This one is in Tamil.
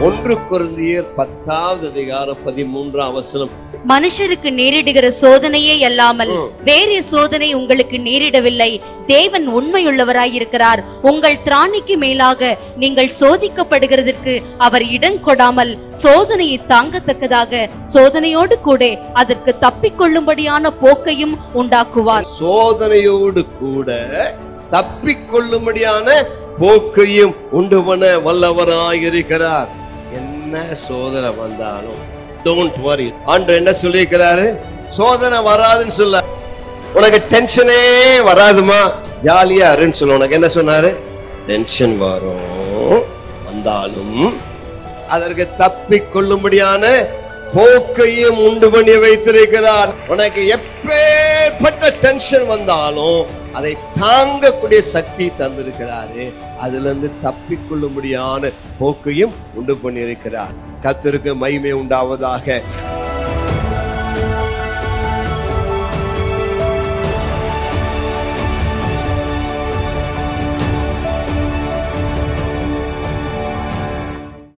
1 கொரிந்தியர் 10:13 மனுஷருக்கு நேரிடுகிற சோதனையே அல்லாமல் வேறே சோதனை உங்களுக்கு நேரிடவில்லை. தேவன் உண்மையுள்ளவராயிருக்கிறார். உங்கள் திராணிக்கு மேலாக நீங்கள் சோதிக்கப்படுகிறதற்கு அவர் இடம் கொடாமல் சோதனையை தாங்கத்தக்கதாக சோதனையோடு கூட அதற்கு தப்பிக்கொள்ளும்படியான போக்கையும் உண்டாக்குவார். சோதனையோடு கூட தப்பிக்கொள்ளும்படியான போக்கையும் உண்டு பண்ண வல்லவராயிருக்கிறார். என்ன சோதனை வந்தாலும் don't worry. ஆண்டவர் என்ன சொல்லியிருக்கிறாரு? சோதனை வராதுன்னு சொல்ல, உனக்கு டென்ஷனே வராதுமா, ஜாலியா இருன்னு சொல்ல. உனக்கு என்ன சொன்னாரு? டென்ஷன் வரும், வந்தாலும் அதற்கு தப்பிக்கொள்ளும்படியான போக்கையும் உண்டு பண்ணி வைத்திருக்கிறார். உனக்கு எப்பேற்பட்ட டென்ஷன் வந்தாலும் அதை தாங்கக்கூடிய சக்தி தந்திருக்கிறாரு. அதுல இருந்து தப்பிக்கொள்ளும்படியான போக்கையும் உண்டு பண்ணி இருக்கிறார். கர்த்தருக்கு மகிமை உண்டாவதாக.